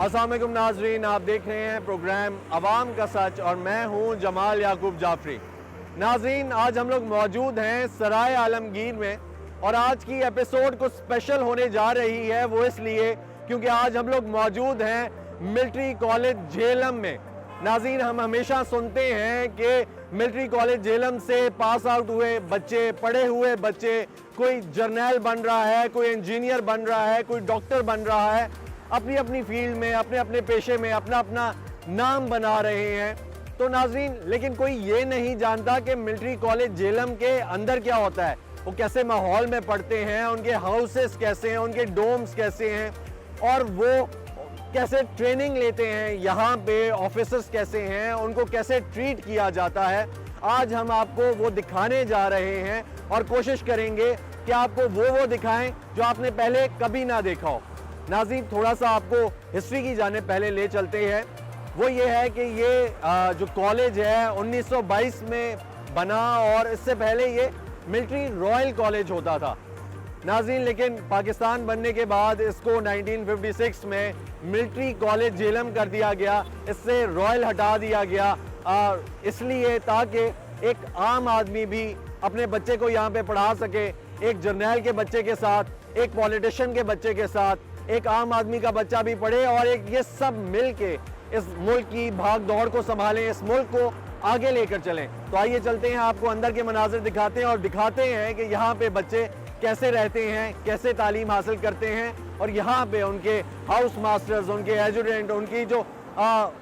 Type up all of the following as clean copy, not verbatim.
अस्सलाम वालेकुम नाजरीन, आप देख रहे हैं प्रोग्राम अवाम का सच और मैं हूं जमाल याकूब जाफरी। नाजरीन, आज हम लोग मौजूद हैं सराय आलमगीर में और आज की एपिसोड कुछ स्पेशल होने जा रही है। वो इसलिए क्योंकि आज हम लोग मौजूद हैं मिलिट्री कॉलेज झेलम में। नाज़रीन, हम हमेशा सुनते हैं कि मिलिट्री कॉलेज झेलम से पास आउट हुए बच्चे, पढ़े हुए बच्चे, कोई जर्नैल बन रहा है, कोई इंजीनियर बन रहा है, कोई डॉक्टर बन रहा है, अपनी अपनी फील्ड में, अपने अपने पेशे में अपना अपना नाम बना रहे हैं। तो नाज़रीन, लेकिन कोई ये नहीं जानता कि मिलिट्री कॉलेज झेलम के अंदर क्या होता है, वो कैसे माहौल में पढ़ते हैं, उनके हाउसेस कैसे हैं, उनके डोम्स कैसे हैं और वो कैसे ट्रेनिंग लेते हैं, यहाँ पे ऑफिसर्स कैसे हैं, उनको कैसे ट्रीट किया जाता है। आज हम आपको वो दिखाने जा रहे हैं और कोशिश करेंगे कि आपको वो दिखाएं जो आपने पहले कभी ना देखा हो। नाज़रीन, थोड़ा सा आपको हिस्ट्री की जाने पहले ले चलते हैं। वो ये है कि ये जो कॉलेज है 1922 में बना और इससे पहले ये मिलिट्री रॉयल कॉलेज होता था। नाज़रीन, लेकिन पाकिस्तान बनने के बाद इसको 1956 में मिलिट्री कॉलेज झेलम कर दिया गया, इससे रॉयल हटा दिया गया, इसलिए ताकि एक आम आदमी भी अपने बच्चे को यहाँ पे पढ़ा सके। एक जर्नैल के बच्चे के साथ, एक पॉलिटिशियन के बच्चे के साथ एक आम आदमी का बच्चा भी पढ़े और एक ये सब मिल के इस मुल्क की भाग दौड़ को संभालें, इस मुल्क को आगे लेकर चलें। तो आइए चलते हैं, आपको अंदर के मनाजिर दिखाते हैं और दिखाते हैं कि यहाँ पे बच्चे कैसे रहते हैं, कैसे तालीम हासिल करते हैं और यहाँ पे उनके हाउस मास्टर्स, उनके एजुडेंट, उनकी जो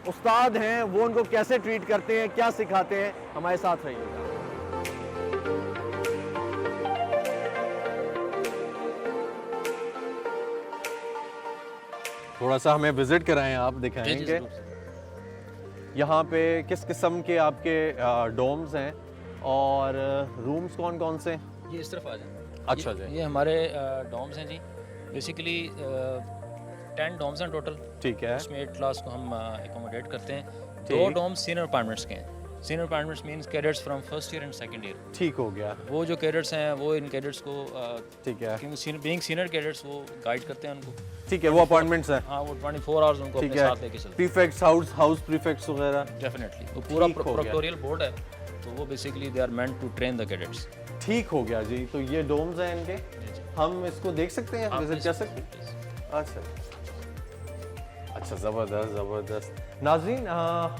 उस्ताद हैं वो उनको कैसे ट्रीट करते हैं, क्या सिखाते हैं। हमारे साथ रहिएगा। थोड़ा सा हमें विजिट कराएं, आप दिखाएंगे यहाँ पे किस किस्म के आपके डोम्स हैं और रूम्स कौन कौन से? ये इस तरफ आ जाए। अच्छा जी, ये हमारे डॉम्स हैं जी। बेसिकली 10 डॉम्स हैं टोटल। ठीक है। उसमें 8 क्लास को हम एकोमोडेट करते हैं। 2 डॉम्स सीनियर अपार्टमेंट्स के हैं। Senior apartments means cadets from first year and second year. ठीक हो गया। वो जो कैडेट्स हैं वो इन कैडेट्स को ठीक है, क्योंकि बीइंग सीनियर कैडेट्स वो गाइड करते हैं उनको। ठीक है, वो अपार्टमेंट्स हैं। हाँ, वो 24 आवर्स उनको अपने साथ लेके चलते हैं। प्रीफेक्ट्स, हाउस प्रीफेक्ट्स वगैरह। डेफिनेटली वो पूरा प्रोक्टोरियल बोर्ड है, तो वो basically they are meant to train the cadets. ठीक हो गया जी। तो ये डोम्स हैं इनके, हम इसको देख सकते हैं, विजिट कर सकते हैं? अच्छा, ज़बरदस्त ज़बरदस्त। नाज़रीन,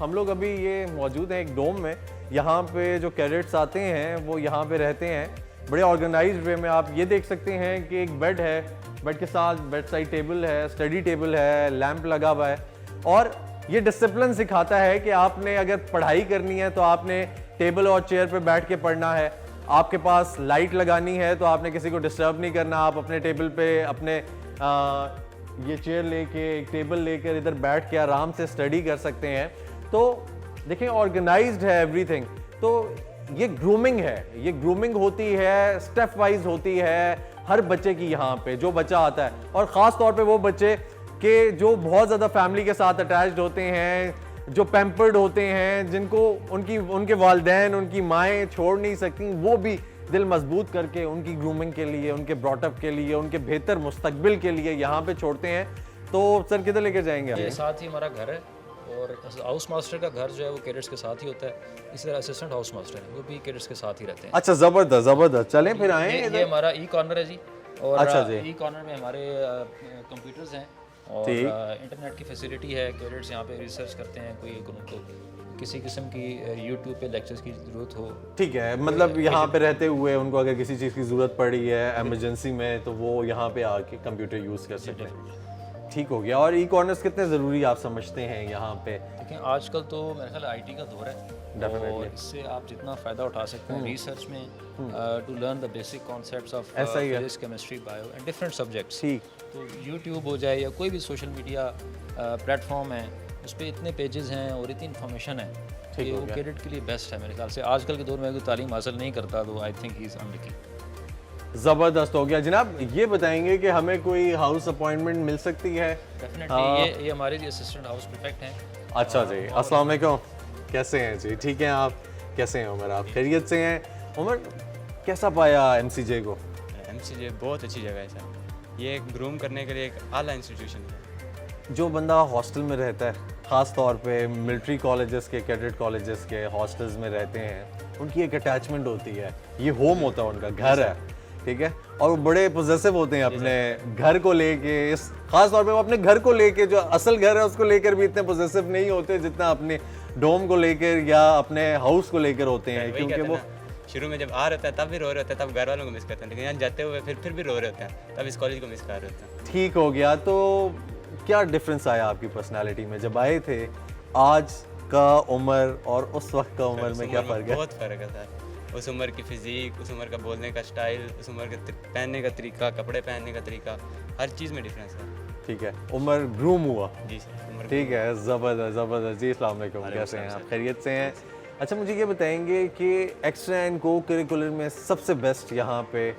हम लोग अभी ये मौजूद हैं एक डोम में। यहाँ पे जो कैडेट्स आते हैं वो यहाँ पे रहते हैं बड़े ऑर्गेनाइज्ड वे में। आप ये देख सकते हैं कि एक बेड है, बेड के साथ बेड साइड टेबल है, स्टडी टेबल है, लैंप लगा हुआ है और ये डिसिप्लिन सिखाता है कि आपने अगर पढ़ाई करनी है तो आपने टेबल और चेयर पे बैठ के पढ़ना है। आपके पास लाइट लगानी है तो आपने किसी को डिस्टर्ब नहीं करना। आप अपने टेबल पे अपने ये चेयर लेके, एक टेबल लेकर इधर बैठ के आराम से स्टडी कर सकते हैं। तो देखें, ऑर्गेनाइज्ड है एवरीथिंग। तो ये ग्रूमिंग है, ये ग्रूमिंग होती है, स्टेप वाइज होती है हर बच्चे की यहाँ पे जो बच्चा आता है, और ख़ास तौर पे वो बच्चे के जो बहुत ज़्यादा फैमिली के साथ अटैच्ड होते हैं, जो पैम्पर्ड होते हैं, जिनको उनके वालिदैन, उनकी माएँ छोड़ नहीं सकती, वो भी दिल मजबूत करके उनकी ग्रूमिंग के लिए, उनके ब्रॉटअप के लिए, उनके बेहतर मुस्तकबिल के लिए यहाँ पे छोड़ते हैं। तो सर किधर लेकर जाएंगे? ये साथ ही हमारा घर है और हाउस मास्टर का घर जो है वो कैडेट्स के साथ ही होता है। इसी तरह असिस्टेंट हाउस मास्टर है, वो भी कैडेट्स के साथ ही रहते हैं। अच्छा, ज़बरदस्त ज़बरदस्त। चलें फिर आए। ये हमारा ई कॉर्नर है जी। और अच्छा जी, ई कॉर्नर में हमारे कंप्यूटर्स हैं और इंटरनेट की फैसिलिटी है। कैडेट्स यहाँ पे रिसर्च करते हैं, कोई उनको किसी किस्म की यूट्यूब पे लेक्चर्स की ज़रूरत हो। ठीक है, मतलब यहाँ पे रहते हुए उनको अगर किसी चीज़ की ज़रूरत पड़ी है एमरजेंसी में तो वो यहाँ पे आके कंप्यूटर यूज़ कर सकते हैं। ठीक हो गया। और ई कॉर्नर्स कितने ज़रूरी आप समझते हैं यहाँ पे? देखिए, आजकल तो मेरे ख्याल आईटी का दौर है और इससे आप जितना फ़ायदा उठा सकते हैं रिसर्च में, to learn the basic concepts of physics, chemistry, bio and different subjects. ठीक, तो यूट्यूब हो जाए या कोई भी सोशल मीडिया प्लेटफॉर्म है, उस पर इतने पेजेस हैं और इतनी इन्फॉर्मेशन है कि वो कैडेट के लिए बेस्ट है मेरे ख्याल से। आजकल के दौर में अगर तालीम हासिल नहीं करता तो I think he is unlucky. ज़बरदस्त हो गया। जनाब, ये बताएंगे कि हमें कोई हाउस अपॉइंटमेंट मिल सकती है? डेफिनेटली। ये हमारे असिस्टेंट हाउस प्रीफेक्ट हैं। अच्छा जी, अस्सलाम वालेकुम। कैसे हैं जी? ठीक हैं आप? कैसे हैं उमर? आप खैरियत से हैं? उमर, कैसा पाया एमसीजे को? एमसीजे बहुत अच्छी जगह है सर। ये ग्रूम करने के लिए एक आला इंस्टीट्यूशन है। जो बंदा हॉस्टल में रहता है, ख़ास तौर पे मिलिट्री कॉलेजेस के, कैडेट कॉलेजेस के हॉस्टल्स में रहते हैं, उनकी एक अटैचमेंट होती है, ये होम होता है उनका, घर है, ठीक है, और वो बड़े पोजेसिव होते हैं अपने घर को लेके। इस खास तौर पे वो अपने घर को लेके, जो असल घर है उसको लेकर भी इतने पोजेसिव नहीं होते जितना अपने डोम को लेकर या अपने हाउस को लेकर होते हैं, क्योंकि वो शुरू में जब आ रहा है तब भी रो रहे होते हैं, तब घर वालों को मिस करते हैं, लेकिन यहाँ जाते हुए फिर भी रो रहे होते हैं, तब इस कॉलेज को मिस कर रहे होते हैं। ठीक हो गया। तो क्या डिफरेंस आया आपकी पर्सनालिटी में जब आए थे, आज का उम्र और उस वक्त का उम्र में क्या फ़र्क है? बहुत फ़र्क है सर, उस उम्र की फिज़ीक, उस उम्र का बोलने का स्टाइल, उस उम्र के पहनने का तरीका, कपड़े पहनने का तरीका, हर चीज़ में डिफरेंस है। ठीक है, उम्र ग्रूम हुआ। जी सर, उम्र ठीक है, ज़बरदस्त ज़बरदस्त। जी अस्सलाम वालेकुम, कैसे हैं आप? खैरियत से हैं? अच्छा, मुझे ये बताएंगे कि एक्स्ट्रा एंड को करिकुलर में सबसे बेस्ट यहाँ पे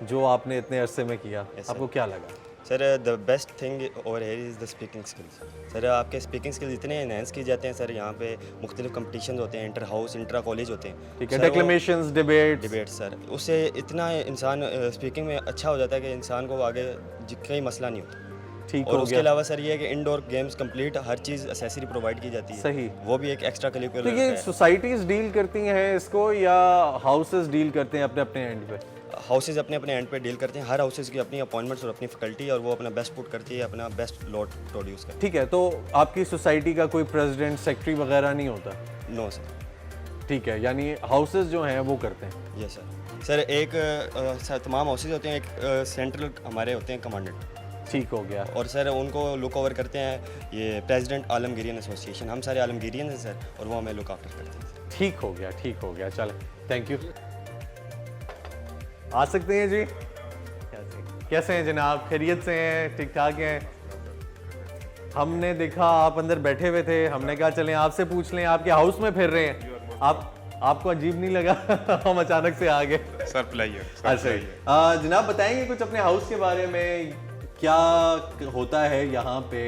जो आपने इतने अरसे में किया, आपको क्या लगा? Sir the best thing over here is the speaking skills. Sir आपके स्पीकिंग स्किल्स इतने इन्हेंस किए जाते हैं सर, यहाँ पे मुख्तलिफ कंपटीशन होते हैं, इंटर हाउस इंट्रा कॉलेज होते हैं, ठीक है, डेक्लेमेशंस, डिबेट सर, उससे इतना इंसान स्पीकिंग में अच्छा हो जाता है कि इंसान को आगे कोई मसला नहीं होता। ठीक और हो उसके गया। अलावा सर ये है कि इंडोर गेम्स कंप्लीट हर चीज़ एसेसरी प्रोवाइड की जाती है, सही। वो भी एक एक्स्ट्रा तो करिकुलर ये सोसाइटीज़ डील करती हैं इसको या हाउसेस डील करते हैं अपने अपने एंड पे? हाउसेज अपने अपने एंड पे डील करते हैं, हर हाउसेज की अपनी अपॉइंटमेंट्स और अपनी फैकल्टी, और वो अपना बेस्ट पुट करती है, अपना बेस्ट लॉट प्रोड्यूस करती ठीक है, तो आपकी सोसाइटी का कोई प्रेसिडेंट, सेक्रेटरी वगैरह नहीं होता? है। No sir. ठीक है, यानी हाउसेस जो हैं वो करते हैं। Yes sir. सर एक तमाम हाउसेज होते हैं, एक सेंट्रल हमारे होते हैं कमांडेंट, ठीक हो गया। और सर उनको लुक ओवर करते हैं ये प्रेसिडेंट आलमगीरियन एसोसिएशन, हम सारे आलमगीरियन हैं सर, और वो हमें लुक आफ्टर करते हैं। ठीक हो गया, ठीक हो गया, चलें, थैंक यू। आ सकते हैं जी? कैसे हैं जनाब? खैरियत से हैं? ठीक ठाक हैं? हमने देखा आप अंदर बैठे हुए थे, हमने कहा चलें आपसे पूछ लें, आपके हाउस में फिर रहे हैं आपको अजीब नहीं लगा हम अचानक से आ गए? अच्छा, जनाब बताएंगे कुछ अपने हाउस के बारे में, क्या होता है यहाँ पे,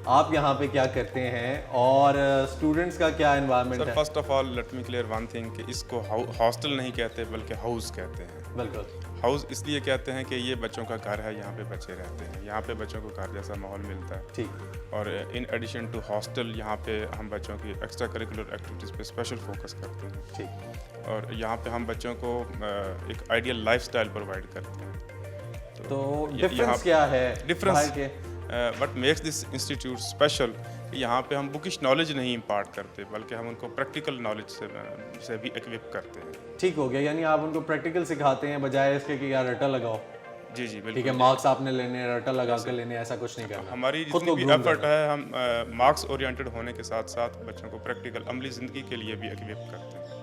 आप यहाँ पे क्या करते हैं, और स्टूडेंट्स का क्या एनवायरनमेंट है? First of all let me clear one thing कि इसको हॉस्टल नहीं कहते बल्कि हाउस कहते हैं। बिल्कुल। हाउस इसलिए कहते हैं कि ये बच्चों का घर है, यहाँ पे बच्चे रहते हैं, यहाँ पे बच्चों को घर जैसा माहौल मिलता है। ठीक। और इन एडिशन टू हॉस्टल यहाँ पे हम बच्चों की एक्स्ट्रा करिकुलर एक्टिविटीज़ पे स्पेशल फोकस करते हैं। ठीक। और यहाँ पे हम बच्चों को एक आइडियल लाइफस्टाइल प्रोवाइड करते हैं। तो डिफरेंस क्या है? Difference what makes this institute special, यहाँ पे हम बुकिश नॉलेज नहीं इम्पार्ट करते बल्कि हम उनको प्रैक्टिकल नॉलेज से भी इक्विप करते हैं। ठीक हो गया, यानी आप उनको प्रैक्टिकल सिखाते हैं बजाय इसके कि यार रटा लगाओ। जी जी बिल्कुल। ठीक है, मार्क्स आपने लेने, रटा लगा कर लेने, ऐसा कुछ नहीं करना। हमारी खुद को जितनी भी groom एफर्ट करना। है, हम मार्क्स ओरिएंटेड होने के साथ साथ बच्चों को प्रैक्टिकल अमली ज़िंदगी के लिए भी इक्विप करते हैं।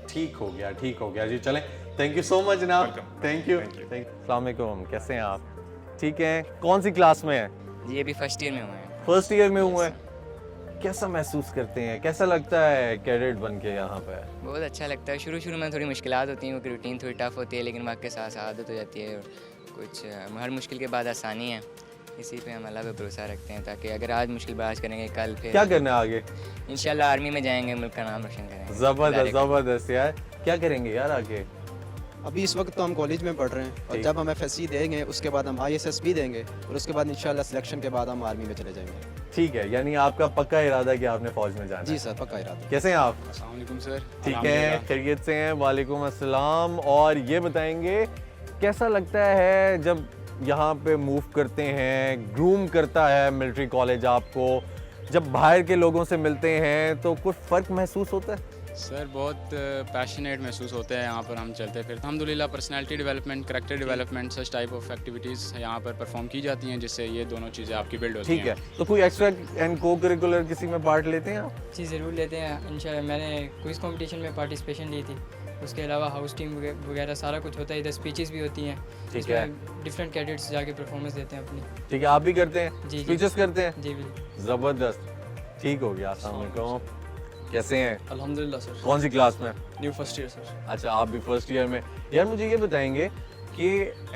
ठीक हो गया, ठीक हो गया जी, चलें, थैंक यू सो मच जनाब। Welcome. Thank you. Thank you. अस्सलाम वालेकुम, कैसे हैं आप? ठीक हैं, कौन सी क्लास में हैं? जी अभी फर्स्ट ईयर में हुए हैं। फर्स्ट ईयर में हुए हैं। कैसा महसूस करते हैं, कैसा लगता है कैडेट बन के यहाँ पे? बहुत अच्छा लगता है। शुरू में थोड़ी मुश्किलात होती हैं क्योंकि रूटीन थोड़ी टफ होती है, लेकिन वक्त के साथ साथ आदत हो जाती है और कुछ हर मुश्किल के बाद आसानी है। इसी पे हम अल्लाह पे भरोसा रखते हैं ताकि अगर आज मुश्किल बर्दाश्त करेंगे कल फिर क्या करना है आगे? इंशाल्लाह आर्मी में जाएंगे, मुल्क का नाम रोशन करेंगे। ज़बरदस्त ज़बरदस्त यार, क्या करेंगे यार आगे? अभी इस वक्त तो हम कॉलेज में पढ़ रहे हैं, और जब हम एफएससी देंगे उसके बाद हम आईएसएस भी देंगे, और उसके बाद इंशाल्लाह सिलेक्शन के बाद हम आर्मी में चले जाएंगे। ठीक है, यानी आपका पक्का इरादा है कि आपने फौज में जाना जी है? सर, पक्का इरादा। कैसे हैं आप? अस्सलाम वालेकुम सर। ठीक है, खैरियत से हैं? वालेकुम अस्सलाम। और ये बताएंगे कैसा लगता है जब यहाँ पे मूव करते हैं, ग्रूम करता है मिलिट्री कॉलेज आपको, जब बाहर के लोगों से मिलते हैं तो कुछ फ़र्क महसूस होता है? सर बहुत पैशनेट महसूस होता है यहाँ पर हम चलते फिर। अल्हम्दुलिल्लाह personality development, character development, such type of activities यहाँ पर परफॉर्म की जाती हैं जिससे ये दोनों चीज़ें आपकी बिल्ड होती ठीक हैं। है, तो कोई एक्स्ट्रा एंड को करिकुलर किसी में पार्ट लेते हैं आप? जी ज़रूर लेते हैं इंशाल्लाह। मैंने क्विज़ कंपटीशन में पार्टिसिपेशन ली थी, उसके अलावा हाउस टीम वगैरह सारा कुछ होता है, इधर स्पीचेस भी होती हैं। ठीक है। डिफरेंट कैडेट्स जाके परफॉर्मेंस देते हैं अपनी। ठीक है, आप भी करते हैं? जी, जी। स्पीचेस करते हैं? जी भी। ज़बरदस्त, ठीक हो गया। अस्सलाम वालेकुम, कैसे हैं? अल्हम्दुलिल्लाह सर। कौन सी क्लास में? New first year sir. अच्छा, आप भी फर्स्ट ईयर में। यार मुझे ये बताएंगे कि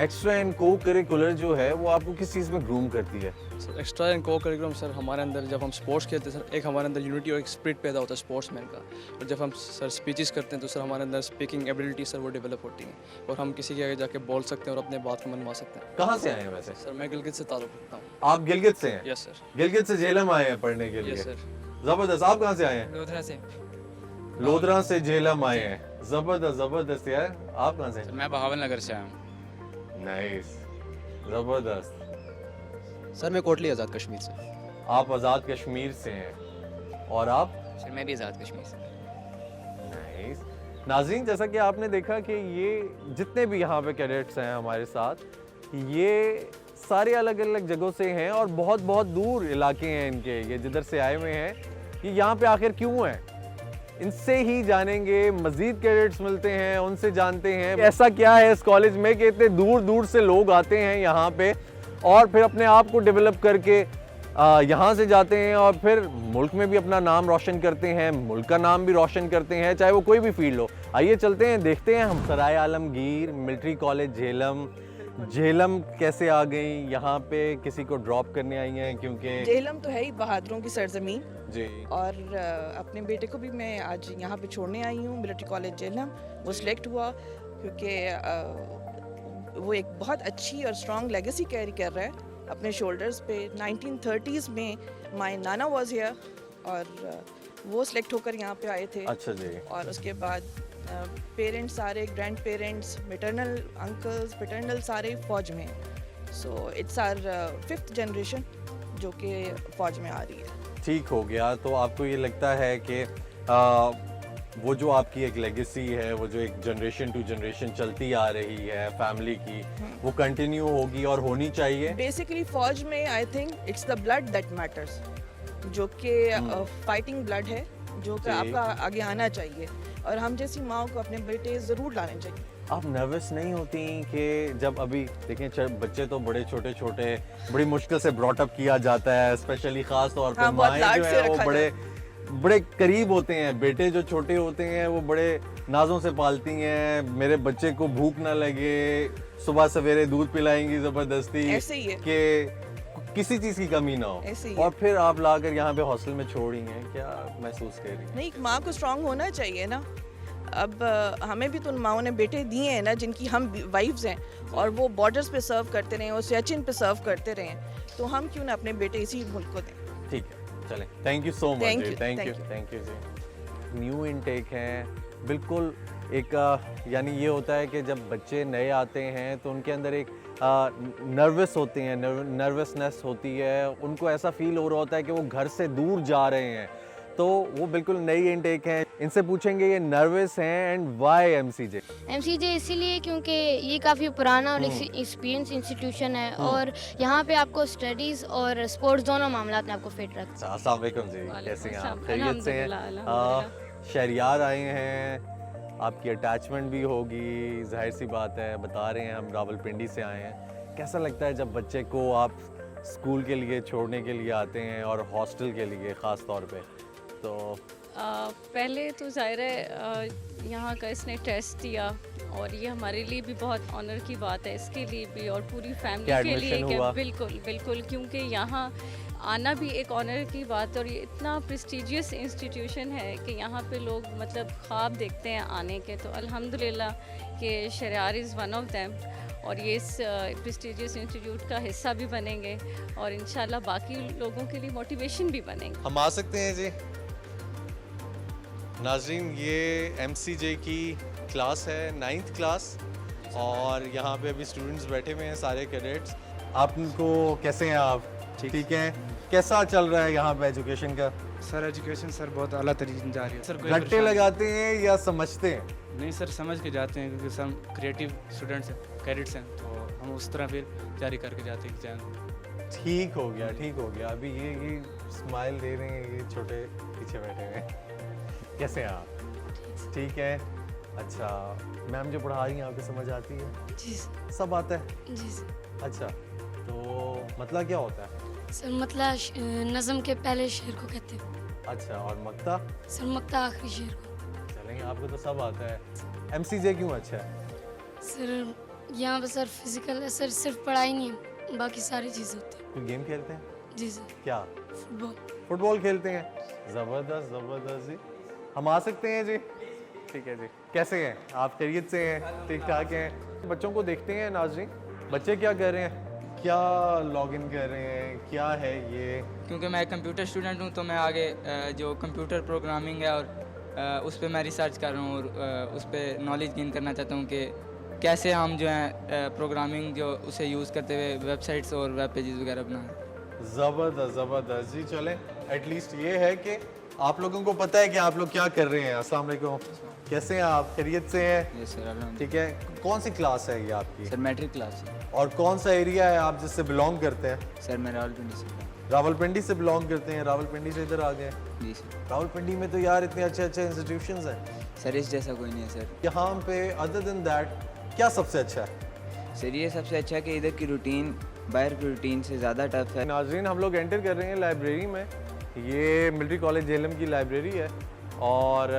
एक्स्ट्रा एंड को करिकुलर जो है वो आपको किस चीज़ में ग्रूम करती है? सर एक्स्ट्रा एंड को करिकुलम सर हमारे अंदर जब हम स्पोर्ट्स खेलते हैं सर एक हमारे अंदर यूनिटी और एक स्पिरिट पैदा होता है स्पोर्ट्समैन का। और जब हम सर स्पीचेस करते हैं तो सर हमारे अंदर स्पीकिंग एबिलिटी सर वो डेवलप होती है और हम किसी के आगे जाके बोल सकते हैं और अपने बात को मनवा सकते हैं। कहाँ से आए हैं वैसे? सर मैं गिलगित से ताल्लुक़ रखता हूँ। आप गिलगित से हैं? Yes sir. गिलगित से झेलम आए हैं पढ़ने के लिए? Yes sir. जबरदस्त। आप कहाँ से आए हैं? लोधरा से। लोधरा से झेलम आए हैं, जबरदस्त जबरदस्त यार। आप कहाँ से? सर मैं बहावल नगर से आया हूँ। नाइस, जबरदस्त। सर मैं कोटली आज़ाद कश्मीर से। आप आज़ाद कश्मीर से हैं और आप? सर मैं भी आज़ाद कश्मीर से। नाइस। नाज़रीन, जैसा कि आपने देखा कि ये जितने भी यहाँ पे कैडेट्स हैं हमारे साथ, ये सारे अलग अलग जगहों से हैं और बहुत बहुत दूर इलाके हैं इनके, ये जिधर से आए हुए हैं। ये यहाँ पे आखिर क्यों हैं, इनसे ही जानेंगे। मज़ीद कैडेट्स मिलते हैं, उनसे जानते हैं ऐसा क्या है इस कॉलेज में कि इतने दूर दूर से लोग आते हैं यहाँ पे और फिर अपने आप को डेवलप करके यहाँ से जाते हैं और फिर मुल्क में भी अपना नाम रोशन करते हैं, मुल्क का नाम भी रोशन करते हैं, चाहे वो कोई भी फील्ड हो। आइए चलते हैं, देखते हैं हम सराय आलमगीर मिलिट्री कॉलेज झेलम कैसे आ गई यहाँ पे, किसी को ड्रॉप करने आई हैं क्योंकि झेलम तो है ही बहादुरों की सरजमीन जी। और अपने बेटे को भी मैं आज यहाँ पे छोड़ने आई हूँ मिलिट्री कॉलेज झेलम। वो सिलेक्ट हुआ क्योंकि वो एक बहुत अच्छी और स्ट्रॉन्ग लेगेसी कैरी कर रहा है अपने शोल्डर्स पे। 1930s में माय नाना वाज हियर और वो सिलेक्ट होकर यहाँ पे आए थे। अच्छा जी। और उसके बाद पेरेंट्स सारे, grandparents, maternal uncles, paternal सारे फ़ौज में। So it's our 5th generation जो कि फ़ौज में आ रही है। ठीक हो गया। तो आपको ये लगता है कि वो जो आपकी एक लेगेसी है, वो जो एक जनरेशन टू जनरेशन चलती आ रही है फैमिली की, वो कंटिन्यू होगी और होनी चाहिए? बेसिकली फ़ौज में I think it's the blood that matters, जो कि फाइटिंग ब्लड है, जो कि आपका आगे आना चाहिए और हम जैसी माँ को अपने बेटे ज़रूर लाने चाहिए। आप नर्वस नहीं होती कि जब अभी देखें बच्चे तो बड़े छोटे छोटे बड़ी मुश्किल से ब्रॉटअप किया जाता है, स्पेशली ख़ास तौर पे माएँ जो है वो बड़े करीब होते हैं, बेटे जो छोटे होते हैं वो बड़े नाजों से पालती हैं, मेरे बच्चे को भूख ना लगे, सुबह सवेरे दूध पिलाएंगी ज़बरदस्ती कि किसी चीज़ की कमी ना हो, और फिर आप लाकर यहाँ पे हॉस्टल में छोड़ी हैं, क्या महसूस कर रही हैं? नहीं, माँ को स्ट्रांग होना चाहिए ना। अब हमें भी तो उन माओं ने बेटे दिए हैं ना जिनकी हम वाइफ्स हैं और वो बॉर्डर्स पे सर्व करते रहे, वो सियाचिन पे सर्व करते रहे, तो हम क्यों ना अपने बेटे इसी मुल्क को दें। ठीक है, चलें। Thank you so much. Thank you जी। न्यू इनटेक हैं बिल्कुल। एक यानी ये होता है कि जब बच्चे नए आते हैं तो उनके अंदर एक नर्वस होते हैं, नर्वसनेस होती है, उनको ऐसा फील हो रहा होता है कि वो घर से दूर जा रहे हैं, तो वो बिल्कुल नई इनटेक हैं। इनसे पूछेंगे ये नर्वस हैं एंड व्हाई एमसीजे? एमसीजे इसीलिए क्योंकि ये काफ़ी पुराना और एक्सपीरियंस इंस्टीट्यूशन है और यहाँ पे आपको स्टडीज़ और स्पोर्ट्स दोनों मामलात में आपको फिट रखता है। अस्सलाम वालेकुम जी, कैसे हैं आप? खैरियत से हैं? शहरियार आए हैं, आपकी अटैचमेंट भी होगी, जाहिर सी बात है, बता रहे हैं हम रावलपिंडी से आए हैं। कैसा लगता है जब बच्चे को आप स्कूल के लिए छोड़ने के लिए आते हैं और हॉस्टल के लिए ख़ास तौर पे? तो पहले तो ज़ाहिर है यहाँ का इसने टेस्ट दिया और ये हमारे लिए भी बहुत ऑनर की बात है, इसके लिए भी और पूरी फैमिली के लिए। बिल्कुल बिल्कुल, क्योंकि यहाँ आना भी एक ऑनर की बात है और ये इतना प्रेस्टिजियस इंस्टीट्यूशन है कि यहाँ पे लोग मतलब ख्वाब देखते हैं आने के। तो अल्हम्दुलिल्लाह कि Shahryar is one of them और ये इस प्रेस्टिजियस इंस्टीट्यूट का हिस्सा भी बनेंगे और इंशाल्लाह बाकी लोगों के लिए मोटिवेशन भी बनेंगे। हम आ सकते हैं जी? नाज़रीन, ये एमसीजे की क्लास है, 9th क्लास, और यहाँ पे अभी स्टूडेंट्स बैठे हुए हैं, सारे कैडेट्स। आपको कैसे हैं आप? ठीक हैं। कैसा चल रहा है यहाँ पे एजुकेशन का? सर एजुकेशन सर बहुत अला तरीके जा रही है सर। रट्टे लगाते हैं या समझते हैं? नहीं सर, समझ के जाते हैं क्योंकि हम क्रिएटिव स्टूडेंट्स हैं, कैडेट्स हैं, तो हम उस तरह फिर जारी करके जाते हैं एग्जाम। ठीक हो गया, ठीक हो गया। अभी ये स्माइल दे रहे हैं, ये छोटे पीछे बैठे हुए हैं। कैसे हैं आप? ठीक है। अच्छा, मैम जो पढ़ा रही हैं आपको समझ आती है? जी सब आता है? जी। अच्छा, तो मतलब क्या होता है? सर मतलब नज़म के पहले शेर को कहते हैं। अच्छा, और मक्ता? सर मक्ता आखिरी शेर को। चलेंगे, आपको तो सब आता है। एमसीजे क्यों अच्छा है? सर यहाँ पर सर फिजिकल है सर, सिर्फ पढ़ाई नहीं है, बाकी सारी चीज़ें होती हैं। कोई गेम खेलते हैं? जी सर। क्या? फुटबॉल। फुटबॉल खेलते हैं? ज़बरदस्त ज़बरदस्त जी। हम आ सकते हैं जी? ठीक है जी। कैसे हैं आप? खैरियत से हैं? ठीक ठाक हैं? बच्चों को देखते हैं नाज़रीन, बच्चे क्या कर रहे हैं, क्या लॉगिन कर रहे हैं, क्या है ये? क्योंकि मैं कंप्यूटर स्टूडेंट हूँ तो मैं आगे जो कंप्यूटर प्रोग्रामिंग है और उस पर मैं रिसर्च कर रहा हूँ और उस पर नॉलेज गेन करना चाहता हूँ कि कैसे हम जो है प्रोग्रामिंग जो उसे यूज़ करते हुए वेबसाइट्स और वेब पेजेस वगैरह बनाएं। ज़बरदस्त ज़बरदस्त जी। चलें, एटलीस्ट ये है कि आप लोगों को पता है कि आप लोग क्या कर रहे हैं। अस्सलाम वालेकुम, कैसे हैं आप? खैरियत से हैं? Yes sir. ठीक है। कौन सी क्लास है ये आपकी? सर मैट्रिक क्लास है। और कौन सा एरिया है आप जिससे बिलोंग करते हैं? सर मैं रावलपिंडी से। रावलपिंडी से बिलोंग करते हैं? रावलपिंडी से इधर आ गए? जी सर। रावलपिंडी में तो यार इतने अच्छे अच्छे इंस्टीट्यूशंस हैं। सर इस जैसा कोई नहीं है सर। यहाँ पे अदर देन दैट क्या सबसे अच्छा है? सर ये सबसे अच्छा है कि इधर की रूटीन बाहर की रूटीन से ज़्यादा टफ है। नाजरीन, हम लोग एंटर कर रहे हैं लाइब्रेरी में। ये मिलिट्री कॉलेज जेलम की लाइब्रेरी है और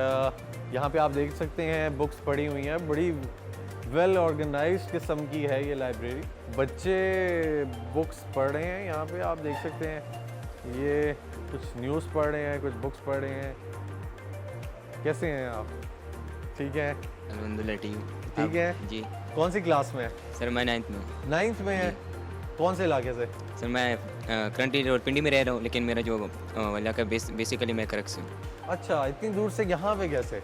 यहाँ पे आप देख सकते हैं बुक्स पड़ी हुई हैं। बड़ी वेल ऑर्गेनाइज्ड किस्म की है ये लाइब्रेरी। बच्चे बुक्स पढ़ रहे हैं यहाँ पे, आप देख सकते हैं। ये कुछ न्यूज़ पढ़ रहे हैं, कुछ बुक्स पढ़ रहे हैं। कैसे हैं आप? ठीक है? अल्हम्दुलिल्लाह ठीक है जी। कौन सी क्लास में है? सर मैं 9th में। 9th में है? कौन से इलाके से? सर मैं करंटली रावलपिंडी में रह रहा हूँ, लेकिन मेरा जो इलाका बेसिकली मैं करक से हूँ। अच्छा, इतनी दूर से यहाँ पे कैसे?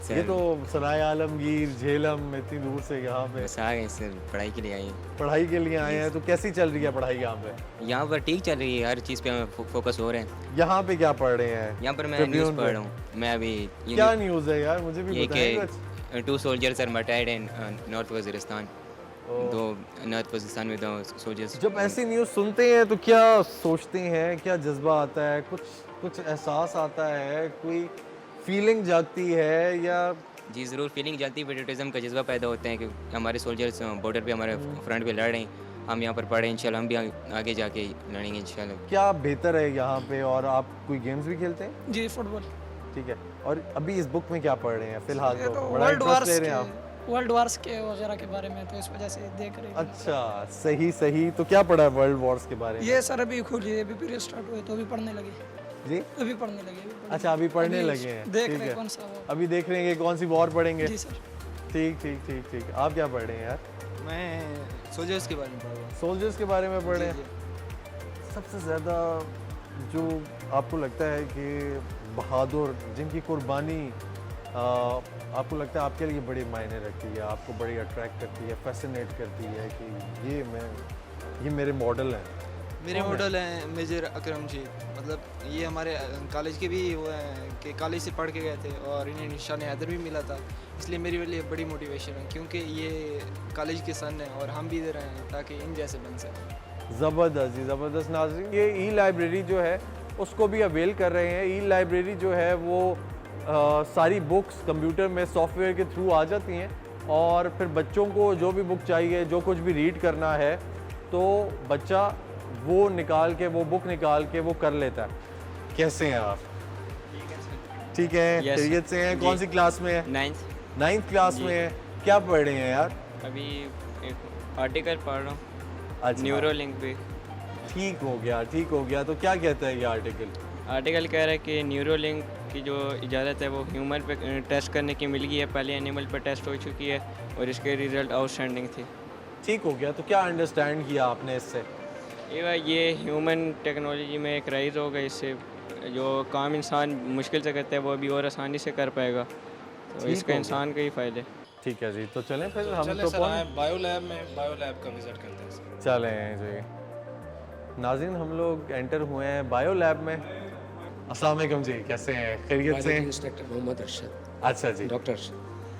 ये तो सराय आलमगीर झेलम, इतनी दूर से यहाँ पे? बस आ गए सर, पढ़ाई के लिए आए हैं। पढ़ाई के लिए आए हैं, तो कैसी चल रही है पढ़ाई यहाँ पे? यहाँ पर ठीक चल रही है, हर चीज़ पे हम फोकस हो रहे हैं। यहाँ पे क्या पढ़ रहे हैं? यहाँ पर मैं न्यूज़ पढ़ रहा हूँ। मैं अभी क्या न्यूज़ है यार, मुझे भी बताइए कुछ। 2 soldiers are martyred in North Waziristan. दो नॉर्थ वजीरिस्तान में 2 soldiers। जब ऐसी न्यूज़ सुनते हैं तो क्या सोचते हैं, क्या जज्बा आता है? कुछ एहसास आता है, कोई फीलिंग जागती है या? जी ज़रूर फीलिंग जाती है, पेट्रियटिज़म का जज्बा पैदा होता है कि हमारे सोल्जर्स बॉर्डर पे हमारे फ्रंट पे लड़ रहे हैं, हम यहाँ पर पढ़ रहे हैं, इंशाल्लाह हम भी आगे जाके लड़ेंगे इंशाल्लाह। क्या बेहतर है यहाँ पे? और आप कोई गेम्स भी खेलते हैं? जी फुटबॉल। ठीक है। और अभी इस बुक में क्या पढ़ रहे हैं फिलहाल? ये तो तो बड़ा इंटरेस्ट ले रहे हैं आप? वर्ल्ड वार्स के वगैरह के बारे में, तो इस वजह से देख रहे हैं। अच्छा, सही सही। तो क्या पढ़ा है वर्ल्ड वॉर्स के बारे में? ये सर अभी खुली है, अभी पीरियड स्टार्ट हुए तो अभी पढ़ने लगे जी। अभी पढ़ने लगे। अच्छा, अभी पढ़ने लगे हैं। देख ठीक रहे है। हैं कौन सा वो। अभी देख रहे हैं कि कौन सी वॉर पढ़ेंगे? जी सर। ठीक ठीक ठीक ठीक। आप क्या पढ़ रहे हैं यार? मैं सोल्जर्स के बारे में पढ़ रहा हूँ। सोल्जर्स के बारे में पढ़ रहे हैं। सबसे ज़्यादा जो आपको लगता है कि बहादुर, जिनकी कुर्बानी आपको लगता है आपके लिए बड़ी मायने रखती है, आपको बड़ी अट्रैक्ट करती है, फैसिनेट करती है कि ये मेरे मॉडल हैं? मेरे मॉडल हैं मेजर अकरम जी। मतलब ये हमारे कॉलेज के भी वो हैं कि कॉलेज से पढ़ के गए थे और इन्हें निशान हैदर भी मिला था, इसलिए मेरे लिए बड़ी मोटिवेशन है, क्योंकि ये कॉलेज के सन हैं और हम भी इधर हैं ताकि इन जैसे बन सकें। ज़बरदस्त जी, ज़बरदस्त। नाज़रीन, ये ई लाइब्रेरी जो है उसको भी अवेल कर रहे हैं। ई लाइब्रेरी जो है वो सारी बुक्स कंप्यूटर में सॉफ्टवेयर के थ्रू आ जाती हैं और फिर बच्चों को जो भी बुक चाहिए, जो कुछ भी रीड करना है, तो बच्चा वो निकाल के, वो बुक निकाल के वो कर लेता है। कैसे हैं आप? ठीक है, खैरियत से हैं? कौन सी क्लास में है? 9th क्लास में है। क्या पढ़ रहे हैं यार? अभी एक आर्टिकल पढ़ रहा हूँ। अच्छा, न्यूरोलिंक पे। ठीक हो गया, ठीक हो गया। तो क्या कहता है ये आर्टिकल? आर्टिकल कह रहा है कि न्यूरोलिंक की जो इजाज़त है वो ह्यूमन पे टेस्ट करने की मिल गई है, पहले एनिमल पे टेस्ट हो चुकी है और इसके रिज़ल्ट आउटस्टैंडिंग थे। ठीक हो गया। तो क्या अंडरस्टैंड किया आपने इससे? ये ह्यूमन टेक्नोलॉजी में एक राइज होगा, इससे जो काम इंसान मुश्किल से करता है वो अभी और आसानी से कर पाएगा, तो इसका इंसान का ही फ़ायदा है। ठीक है जी, तो चलें फिर हम चलें तो सर, बायो लैब का विज़िट करते हैं सर। चलें जी। नाज़रीन, हम लोग एंटर हुए हैं बायो लैब में। अस्सलाम वालेकुम जी, कैसे हैं? खैरियत से हैं? इंस्पेक्टर मोहम्मद अरशद। अच्छा जी, डॉक्टर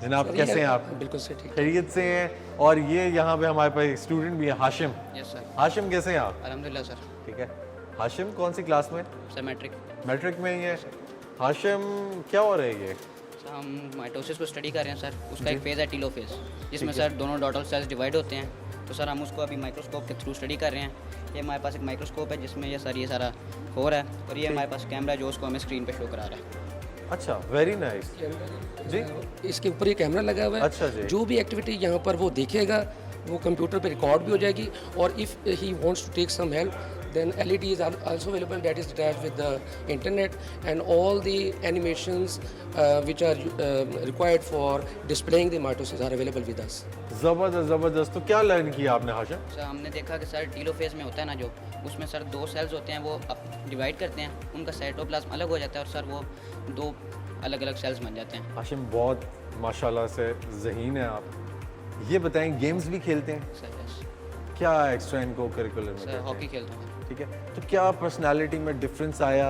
जनाब कैसे हैं आप? बिल्कुल से ठीक। खैरियत से हैं। और ये यहाँ पे हमारे पास स्टूडेंट भी है, हाशिम। Yes sir. हाशिम कैसे हैं आप? अल्हम्दुलिल्लाह सर। ठीक है। हाशिम कौन सी क्लास में? Sir matric. मैट्रिक में ही है। हाशिम क्या हो रहा है ये? हम माइटोसिस को स्टडी कर रहे हैं सर। उसका एक फेज़ है टीलोफेज़, जिसमें सर दोनों डॉटर सेल्स डिवाइड होते हैं। तो सर हम उसको अभी माइक्रोस्कोप के थ्रू स्टडी कर रहे हैं। ये हमारे पास एक माइक्रोस्कोप है जिसमें ये सारा हो रहा है, और ये हमारे पास कैमरा है जो उसको हमें स्क्रीन पे शो करा रहा है। अच्छा, वेरी नाइस जी। इसके ऊपर ये कैमरा लगा हुआ है। अच्छा जी। जो भी एक्टिविटी यहाँ पर वो देखेगा वो कंप्यूटर पे रिकॉर्ड भी हो जाएगी और if he wants to take some help then LED is also available that is attached with the internet and all the animations which are required for displaying the mitosis are available with us. ज़बरदस्त ज़बरदस्त। तो क्या learn किया आपने Hashim? Sir हमने देखा कि sir telophase में होता है ना जो, उसमें सर 2 सेल्स होते हैं, वो डिवाइड करते हैं, उनका साइटोप्लाज्म अलग हो जाता है और सर वो 2 अलग अलग सेल्स बन जाते हैं। हाशिम बहुत माशाल्लाह से ज़हीन है आप। ये बताएं गेम्स भी खेलते हैं? Sir yes. क्या एक्स्ट्रा इनको करिकुलर में? सर हॉकी खेलता हूँ। ठीक है, तो क्या पर्सनालिटी में डिफरेंस आया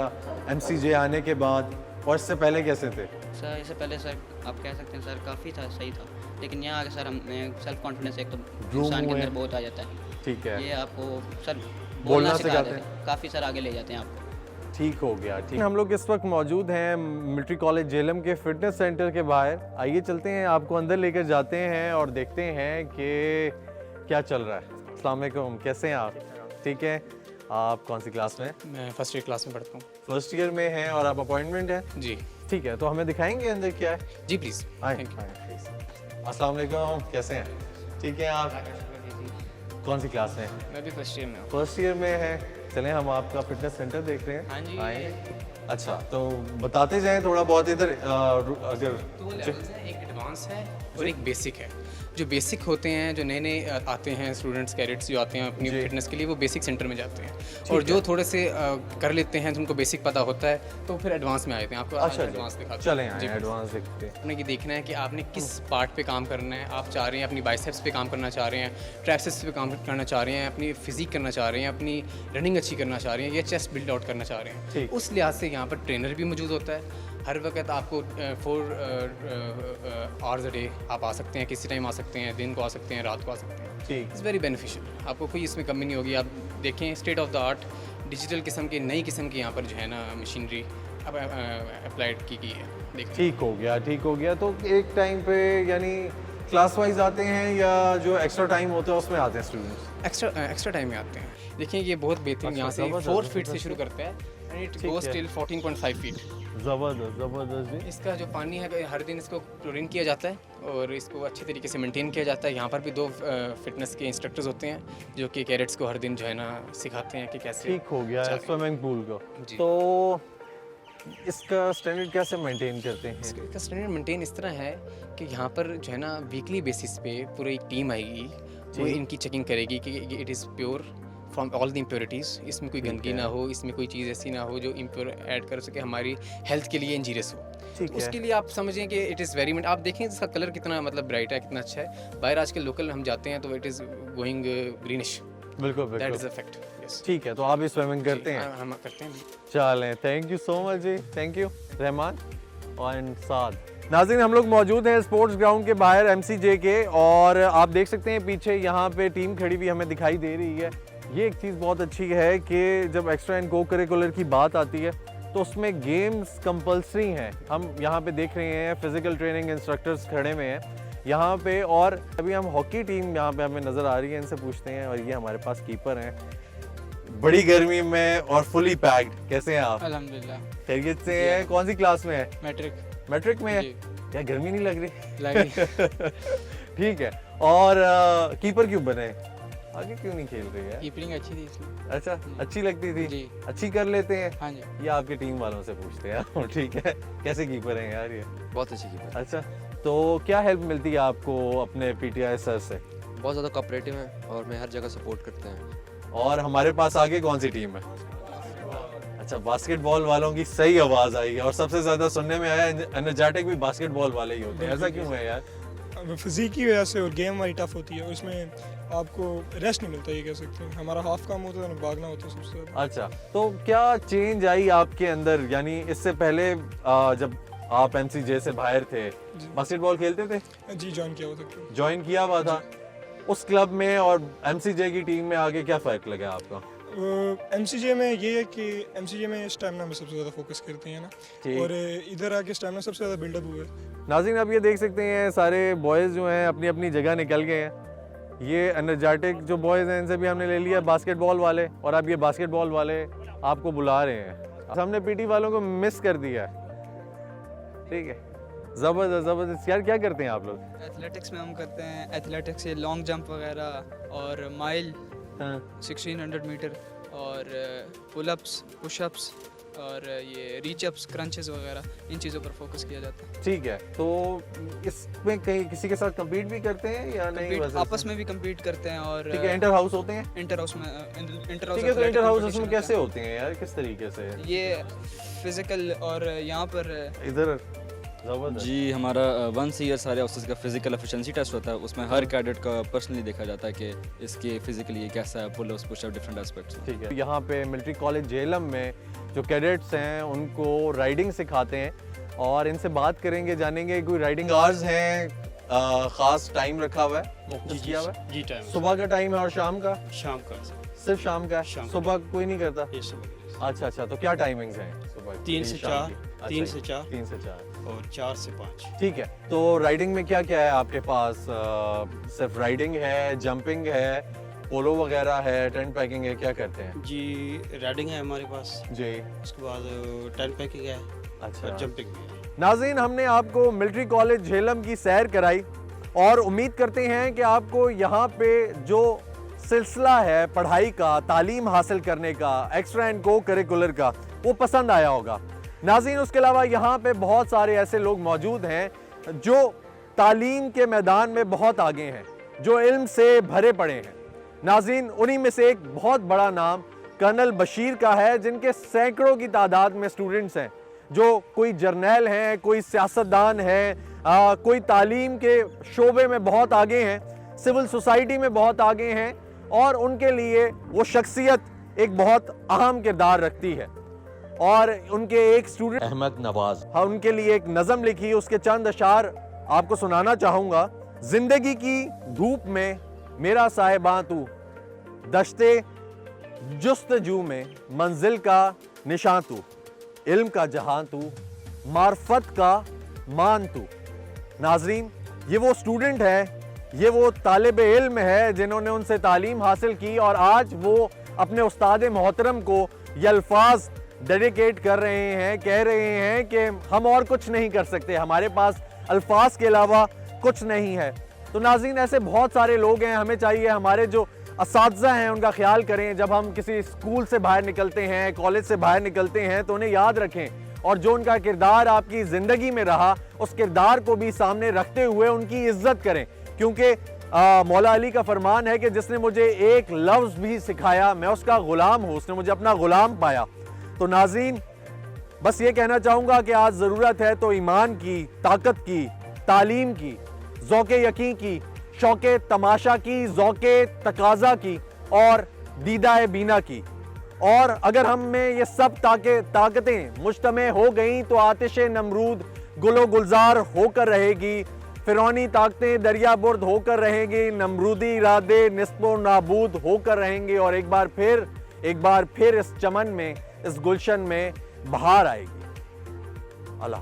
MCJ आने के बाद और इससे पहले कैसे थे? सर इससे पहले सर आप कह सकते हैं सर काफ़ी था, सही था, लेकिन यहाँ आके सर हमने सेल्फ कॉन्फिडेंस एक तो इंसान के अंदर बहुत आ जाता है। ठीक है, ये आपको सर बोलना सिखाते हैं, काफ़ी सर आगे ले जाते हैं आपको। ठीक हो गया। ठीक, हम लोग इस वक्त मौजूद हैं मिलिट्री कॉलेज जेलम के फिटनेस सेंटर के बाहर। आइए चलते हैं, आपको अंदर लेकर जाते हैं और देखते हैं कि क्या चल रहा है। अस्सलाम वालेकुम, कैसे हैं आप? ठीक है, आप कौन सी क्लास में? मैं फर्स्ट ईयर क्लास में पढ़ता हूँ। फर्स्ट ईयर में हैं और आप अपॉइंटमेंट है? जी ठीक है, तो हमें दिखाएंगे अंदर क्या है? जी प्लीज़। आए प्लीज़। अस्सलाम वालेकुम, कैसे हैं? ठीक है, आप कौन सी क्लास में? मैं भी फर्स्ट ईयर में हूँ। फर्स्ट ईयर में है। चलें हम आपका फिटनेस सेंटर देख रहे हैं। हाँ जी। आए। अच्छा, तो बताते जाएं थोड़ा बहुत इधर अगर। एक एडवांस है और एक बेसिक है। जो बेसिक होते हैं, जो नए नए आते हैं स्टूडेंट्स कैडेट्स जो आते हैं अपनी फिटनेस के लिए, वो बेसिक सेंटर में जाते हैं और जो थोड़े से कर लेते हैं, जिनको बेसिक पता होता है, तो फिर एडवांस में आते हैं। आपको अच्छा, एडवांस दिखाते हैं। चलें एडवांस देखते हैं। आपने ये देखना है कि आपने किस पार्ट पे काम करना है। आप चाह रहे हैं अपनी बाइसेप्स पे काम करना चाह रहे हैं, ट्राइसेप्स पे काम करना चाह रहे हैं, अपनी फिजिक करना चाह रहे हैं, अपनी रनिंग अच्छी करना चाह रहे हैं, या चेस्ट बिल्ड आउट करना चाह रहे हैं, उस लिहाज से यहाँ पर ट्रेनर भी मौजूद होता है। हर वक्त आपको 4 आवर्स अ डे आप आ सकते हैं, किसी टाइम आ सकते हैं, दिन को आ सकते हैं, रात को आ सकते हैं। ठीक, इट्स वेरी बेनिफिशियल, आपको कोई इसमें कमी नहीं होगी। आप देखें state of the art digital किस्म की, नई किस्म की यहाँ पर जो है ना मशीनरी अब अप्लाइड की है। देखिए ठीक हो गया, ठीक हो गया। तो एक टाइम पे यानी क्लास वाइज आते हैं या जो एक्स्ट्रा टाइम होता है उसमें आते हैं स्टूडेंट्स? एक्स्ट्रा टाइम में आते हैं। देखिए ये बहुत बेहतरीन, यहाँ से 4 फीट से शुरू करता है and it goes till 14.5 feet. ज़बरदस्त ज़बरदस्त जी। इसका जो पानी है हर दिन इसको क्लोरीन किया जाता है और इसको अच्छे तरीके से मेंटेन किया जाता है। यहाँ पर भी 2 फिटनेस के इंस्ट्रक्टर्स होते हैं जो कि कैडेट्स को हर दिन जो है ना सिखाते हैं कि कैसे। ठीक हो गया स्विमिंग पूल को। तो इसका स्टैंडर्ड कैसे मेंटेन करते हैं? इसका स्टैंडर्ड मेंटेन इस तरह है कि यहाँ पर जो है ना वीकली बेसिस पे पूरी एक टीम आएगी, वो इनकी चेकिंग करेगी कि it is pure from all the impurities, इसमें कोई गंदगी ना हो, इसमें कोई चीज़ ऐसी ना हो जो इम्प्योर ऐड कर सके हमारी हेल्थ के लिए इंजीरियस हो। तो उसके लिए आप समझें कि इट इज़ वेरी मिनट। आप देखें इसका कलर कितना मतलब ब्राइट है, कितना अच्छा है। बाहर आजकल लोकल हम जाते हैं तो इट इज़ गोइंग ग्रीनिश। बिल्कुल that is a fact. Yes, ठीक है, तो आप भी स्विमिंग करते हैं? हम करते हैं। चलें, थैंक यू सो मच जी, थैंक यू रहमान और साद। नाज़रीन, हम लोग मौजूद हैं स्पोर्ट्स ग्राउंड के बाहर MCJ के, और आप देख सकते हैं पीछे यहाँ पे टीम खड़ी हुई हमें दिखाई दे रही है। ये एक चीज़ बहुत अच्छी है कि जब एक्स्ट्रा एंड को करिकुलर की बात आती है तो उसमें गेम्स कंपलसरी हैं। हम यहाँ पे देख रहे हैं फिज़िकल ट्रेनिंग इंस्ट्रक्टर्स खड़े हुए हैं यहाँ पे, और अभी हम हॉकी टीम यहाँ पे हमें नज़र आ रही है, इनसे पूछते हैं। और ये हमारे पास कीपर हैं, बड़ी गर्मी में और फुली पैक्ड। कैसे हैं आप? अल्हम्दुलिल्लाह खैरियत से हैं? कौन सी क्लास में है? मैट्रिक में है? क्या गर्मी नहीं लग रही? ठीक है, और कीपर क्यों बने? आगे क्यों नहीं खेल रहे हैं? कीपिंग अच्छी थी इसमें। अच्छा, अच्छी लगती थी जी। अच्छी कर लेते हैं? हाँ जी। ये आपकी टीम वालों से पूछते हैं। ठीक है, कैसे कीपर हैं यार ये? बहुत अच्छी कीपर। अच्छा, तो क्या हेल्प मिलती है आपको अपने PTI सर से? बहुत ज़्यादा कोऑपरेटिव है और मैं हर जगह सपोर्ट करते हैं। और हमारे पास आगे कौन सी टीम है? अच्छा, बास्केटबॉल वालों की सही आवाज़ आई है, और सबसे ज़्यादा सुनने में आया एनर्जेटिक भी बास्केटबॉल वाले ही होते हैं। ऐसा क्यों है यार? फिजिक की वजह से, और गेम हमारी टफ होती है, उसमें आपको रेस्ट नहीं मिलता, ये कह सकते हैं। हमारा हाफ काम होता है, भागना होता है सबसे ज़्यादा। अच्छा, तो क्या चेंज आई आपके अंदर? यानी इससे पहले जब आप MCJ से बाहर थे, बास्केटबॉल खेलते थे? जी, ज्वाइन किया हुआ था। ज्वाइन किया हुआ था उस क्लब में, और MCJ की टीम में आगे क्या फ़र्क लगा आपका? MCJ में ये है कि MCJ में स्टैमिना में सबसे ज़्यादा फोकस करते हैं ना, और इधर आके स्टैमिना सबसे ज़्यादा बिल्डअप हुआ है। नाज़रीन, आप ये देख सकते हैं सारे बॉयज़ जो हैं अपनी अपनी जगह निकल गए हैं। ये एनर्जेटिक जो बॉयज़ हैं इनसे भी हमने ले लिया बास्केटबॉल वाले, और अब ये बास्केटबॉल वाले आपको बुला रहे हैं। हमने PT वालों को मिस कर दिया। ठीक है, ज़बरदस्त ज़बरदस्त यार, क्या करते हैं आप लोग? एथलेटिक्स में हम करते हैं एथलेटिक्स से लॉन्ग जंप वगैरह और माइल 1600 मीटर और पुलअप्स पुशअप्स और ये रीचअप्स क्रंचेस वगैरह, इन चीज़ों पर फोकस किया जाता है। ठीक है, तो इसमें कहीं किसी के साथ कम्पीट भी करते हैं या नहीं? आपस में भी कम्पीट करते हैं और ठीक है, इंटर हाउस होते हैं? इंटर हाउस में इंटर हाउस। ठीक है, तो इंटर हाउस में कैसे होते हैं यार, किस तरीके से? ये फिजिकल और यहाँ पर इधर जी हमारा वंस ईयर सारे ऑफिसर्स का फिजिकल एफिशिएंसी टेस्ट होता है, उसमें हर कैडेट का पर्सनली देखा जाता है कि इसके फिजिकली ये कैसा है, pull ups pushup different aspects. ठीक है, यहाँ पे मिलिट्री कॉलेज झेलम में जो कैडेट्स हैं उनको राइडिंग सिखाते हैं और इनसे बात करेंगे, जानेंगे कोई राइडिंग आवर्स हैं, ख़ास टाइम रखा हुआ है, मुख्तस किया हुआ है? जी टाइम सुबह का टाइम है और शाम का? शाम का सिर्फ शाम का? सुबह कोई नहीं करता? ये सुबह। अच्छा अच्छा, तो क्या टाइमिंग्स हैं सुबह? 3 से 4, 3 से 4, 3 से 4 और 4 से 5। ठीक है, तो राइडिंग में क्या क्या है आपके पास? सिर्फ राइडिंग है, जंपिंग है, पोलो वगैरह है, टेंट पैकिंग है, क्या करते हैं? जी राइडिंग है हमारे पास जी, उसके बाद टेंट पैकिंग है, अच्छा, और जंपिंग भी है। नाज़रीन, हमने आपको मिलिट्री कॉलेज झेलम की सैर कराई और उम्मीद करते हैं कि आपको यहाँ पे जो सिलसिला है पढ़ाई का, तालीम हासिल करने का, एक्स्ट्रा एंड को करिकुलर का, वो पसंद आया होगा। नाज़रीन, उसके अलावा यहाँ पे बहुत सारे ऐसे लोग मौजूद हैं जो तालीम के मैदान में बहुत आगे हैं, जो इल्म से भरे पड़े हैं। नाज़रीन, उन्हीं में से एक बहुत बड़ा नाम कर्नल बशीर का है, जिनके सैकड़ों की तादाद में स्टूडेंट्स हैं, जो कोई जर्नैल हैं, कोई सियासतदान हैं, कोई तालीम के शोबे में बहुत आगे हैं, सिविल सोसाइटी में बहुत आगे हैं और उनके लिए वो शख्सियत एक बहुत अहम किरदार रखती है। और उनके एक स्टूडेंट अहमद नवाज, हाँ, उनके लिए एक नज़म लिखी, उसके चंद अशार आपको सुनाना चाहूँगा। जिंदगी की धूप में मेरा साहिबां तू, दश्ते जुस्तजू में मंजिल का निशान तू, इल्म का जहां तू, मार्फत का मान तू। नाजरीन, ये वो स्टूडेंट है, ये वो तालिब इल्म है जिन्होंने उनसे तालीम हासिल की और आज वो अपने उस्ताद मोहतरम को ये अल्फाज डेडिकेट कर रहे हैं, कह रहे हैं कि हम और कुछ नहीं कर सकते, हमारे पास अल्फाज के अलावा कुछ नहीं है। तो नाज़रीन, ऐसे बहुत सारे लोग हैं, हमें चाहिए हमारे जो असातिज़ा हैं उनका ख्याल करें। जब हम किसी स्कूल से बाहर निकलते हैं, कॉलेज से बाहर निकलते हैं, तो उन्हें याद रखें और जो उनका किरदार आपकी ज़िंदगी में रहा, उस किरदार को भी सामने रखते हुए उनकी इज्जत करें, क्योंकि मौला अली का फरमान है कि जिसने मुझे एक लफ्ज़ भी सिखाया मैं उसका ग़ुलाम हूँ, उसने मुझे अपना ग़ुलाम पाया। तो नाज़रीन, बस ये कहना चाहूँगा कि आज ज़रूरत है तो ईमान की, ताकत की, तालीम की, ज़ौक़े यकीन की, शौक़े तमाशा की, ज़ौक़े तकाज़ा की और दीदाए बीना की। और अगर हम में ये सब ताकतें मुज्तमे हो गईं तो आतिशे नमरूद गुलो गुलजार होकर रहेगी, फिरौनी ताकतें दरिया बुर्द होकर रहेंगी, नमरूदी इरादे निस्बो नाबूद होकर रहेंगे और एक बार फिर इस चमन में, इस गुलशन में बहार आएगी। अल्लाह।